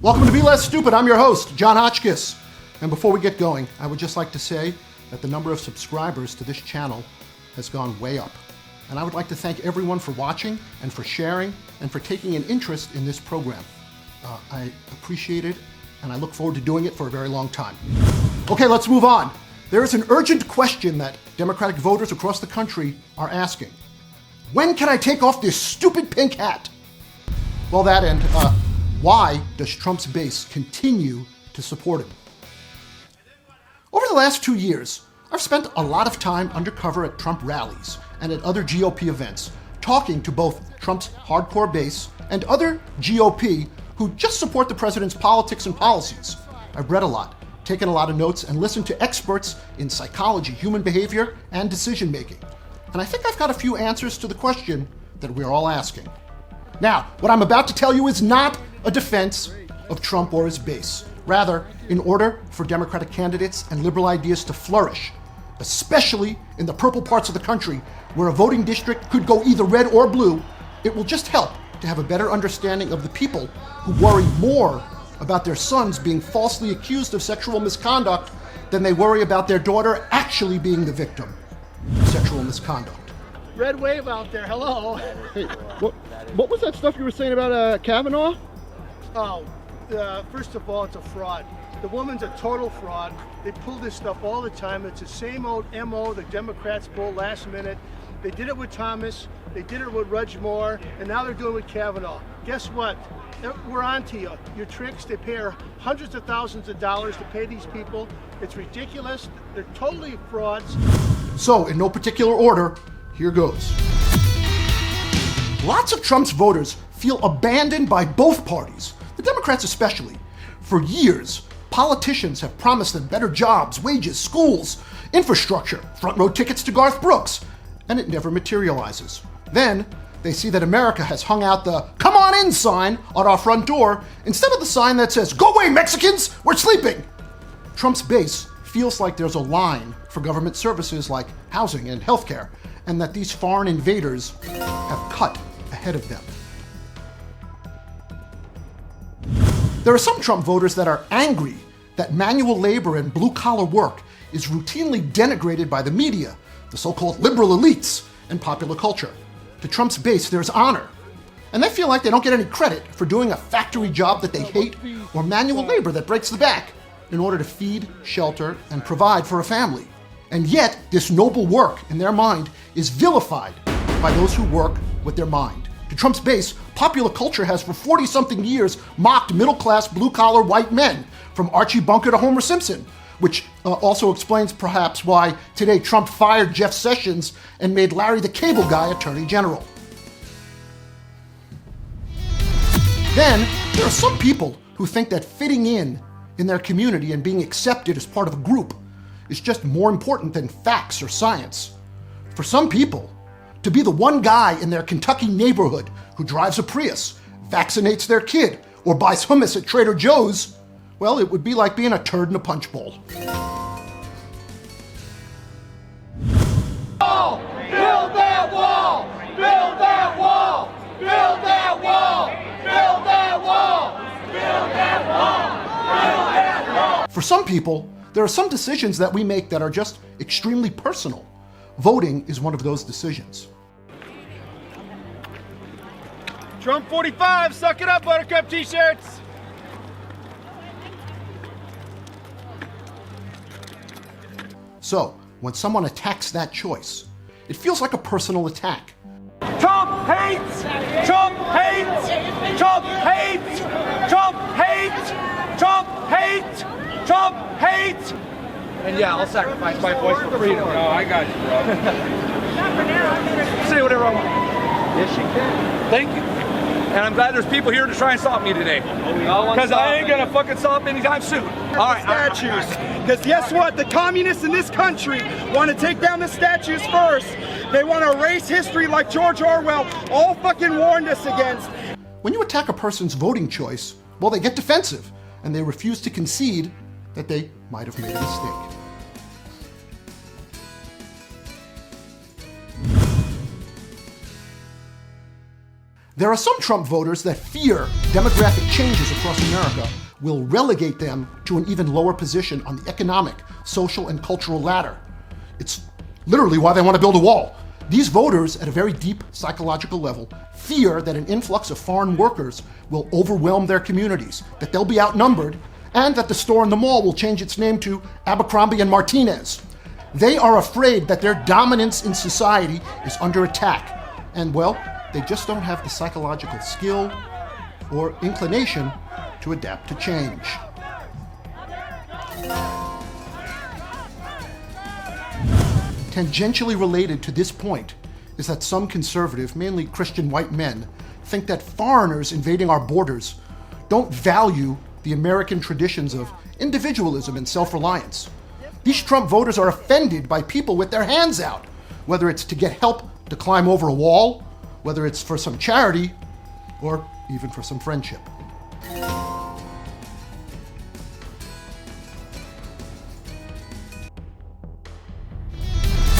Welcome to Be Less Stupid. I'm your host, John Hotchkiss. And before we get going, I would just like to say that the number of subscribers to this channel has gone way up. And I would like to thank everyone for watching and for sharing and for taking an interest in this program. I appreciate it, and I look forward to doing it for a very long time. Okay, let's move on. There is an urgent question that Democratic voters across the country are asking. When can I take off this stupid pink hat? Well, that and why does Trump's base continue to support him? Over the last 2 years, I've spent a lot of time undercover at Trump rallies and at other GOP events, talking to both Trump's hardcore base and other GOP who just support the president's politics and policies. I've read a lot, taken a lot of notes, and listened to experts in psychology, human behavior, and decision making. And I think I've got a few answers to the question that we're all asking. Now, what I'm about to tell you is not a defense of Trump or his base. Rather, in order for Democratic candidates and liberal ideas to flourish, especially in the purple parts of the country where a voting district could go either red or blue, it will just help to have a better understanding of the people who worry more about their sons being falsely accused of sexual misconduct than they worry about their daughter actually being the victim of sexual misconduct. Red wave out there, hello. Hey, what was that stuff you were saying about Kavanaugh? Oh, first of all, it's a fraud. The woman's a total fraud. They pull this stuff all the time. It's the same old MO the Democrats pull last minute. They did it with Thomas, they did it with Rudge Moore, and now they're doing it with Kavanaugh. Guess what? We're on to you. Your tricks, they pay hundreds of thousands of dollars to pay these people. It's ridiculous. They're totally frauds. So, in no particular order, here goes. Lots of Trump's voters feel abandoned by both parties, the Democrats especially. For years, politicians have promised them better jobs, wages, schools, infrastructure, front row tickets to Garth Brooks, and it never materializes. Then, they see that America has hung out the "Come on in" sign on our front door instead of the sign that says, "Go away, Mexicans, we're sleeping." Trump's base feels like there's a line for government services like housing and healthcare, and that these foreign invaders have cut ahead of them. There are some Trump voters that are angry that manual labor and blue-collar work is routinely denigrated by the media, the so-called liberal elites, and popular culture. To Trump's base, there's honor, and they feel like they don't get any credit for doing a factory job that they hate or manual labor that breaks the back in order to feed, shelter, and provide for a family. And yet, this noble work, in their mind, is vilified by those who work with their mind. To Trump's base, popular culture has for 40-something years mocked middle-class, blue-collar white men, from Archie Bunker to Homer Simpson, which also explains perhaps why today Trump fired Jeff Sessions and made Larry the Cable Guy Attorney General. Then, there are some people who think that fitting in their community and being accepted as part of a group is just more important than facts or science. For some people, to be the one guy in their Kentucky neighborhood who drives a Prius, vaccinates their kid, or buys hummus at Trader Joe's, well, it would be like being a turd in a punch bowl. Build that wall! Build that wall! Build that wall! Build that wall! Build that wall! Build that wall! For some people, there are some decisions that we make that are just extremely personal. Voting is one of those decisions. Trump 45, suck it up, Buttercup t-shirts. So, when someone attacks that choice, it feels like a personal attack. Trump hates! Trump hates! Trump hates! Trump hates! Trump hates! Trump hates! And yeah, I'll sacrifice my voice for freedom. Oh, I got you, bro. Say whatever I want. Yes, you can. Thank you. And I'm glad there's people here to try and stop me today. Because I ain't gonna fucking stop anytime soon. All right, statues. Because guess what? The communists in this country want to take down the statues first. They want to erase history like George Orwell all fucking warned us against. When you attack a person's voting choice, well, they get defensive, and they refuse to concede that they might have made a mistake. There are some Trump voters that fear demographic changes across America will relegate them to an even lower position on the economic, social, and cultural ladder. It's literally why they want to build a wall. These voters, at a very deep psychological level, fear that an influx of foreign workers will overwhelm their communities, that they'll be outnumbered, and that the store in the mall will change its name to Abercrombie and Martinez. They are afraid that their dominance in society is under attack, and well, they just don't have the psychological skill or inclination to adapt to change. Tangentially related to this point is that some conservative, mainly Christian white men, think that foreigners invading our borders don't value the American traditions of individualism and self-reliance. These Trump voters are offended by people with their hands out, whether it's to get help to climb over a wall, whether it's for some charity, or even for some friendship.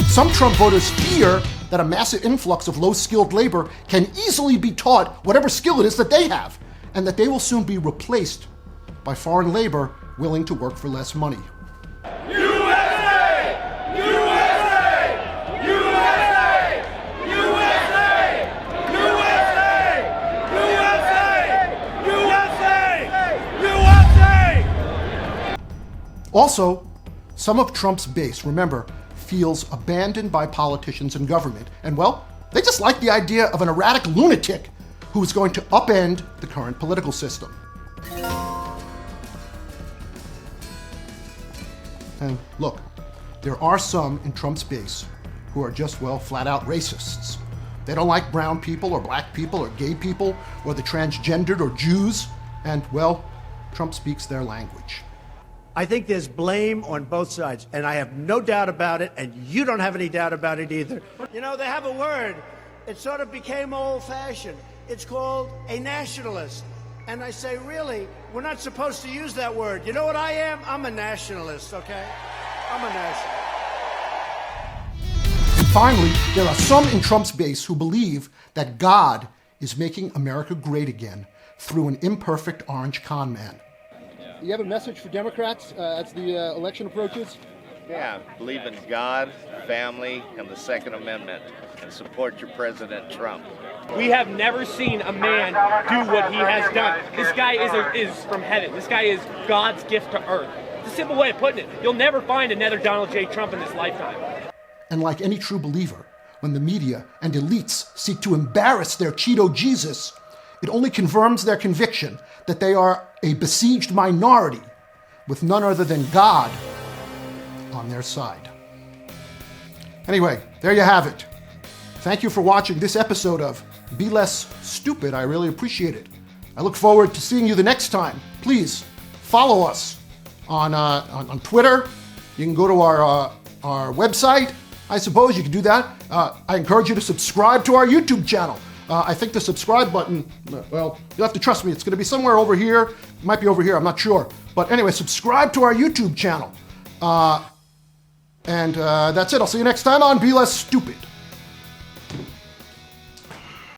Some Trump voters fear that a massive influx of low-skilled labor can easily be taught whatever skill it is that they have, and that they will soon be replaced by foreign labor willing to work for less money. Also, some of Trump's base, remember, feels abandoned by politicians and government. And well, they just like the idea of an erratic lunatic who is going to upend the current political system. And look, there are some in Trump's base who are just, well, flat out racists. They don't like brown people or black people or gay people or the transgendered or Jews. And well, Trump speaks their language. I think there's blame on both sides, and I have no doubt about it, and you don't have any doubt about it either. You know, they have a word. It sort of became old-fashioned. It's called a nationalist. And I say, really, we're not supposed to use that word. You know what I am? I'm a nationalist, okay? I'm a nationalist. And finally, there are some in Trump's base who believe that God is making America great again through an imperfect orange con man. You have a message for Democrats as the election approaches? Yeah, believe in God, family, and the Second Amendment, and support your President Trump. We have never seen a man do what he has done. This guy is from heaven. This guy is God's gift to earth. It's a simple way of putting it. You'll never find another Donald J. Trump in this lifetime. And like any true believer, when the media and elites seek to embarrass their Cheeto Jesus, it only confirms their conviction that they are a besieged minority with none other than God on their side. Anyway, there you have it. Thank you for watching this episode of Be Less Stupid. I really appreciate it. I look forward to seeing you the next time. Please follow us on Twitter. You can go to our website. I suppose you can do that. I encourage you to subscribe to our YouTube channel. I think the subscribe button, well, you'll have to trust me. It's going to be somewhere over here. It might be over here. I'm not sure. But anyway, subscribe to our YouTube channel. And that's it. I'll see you next time on Be Less Stupid.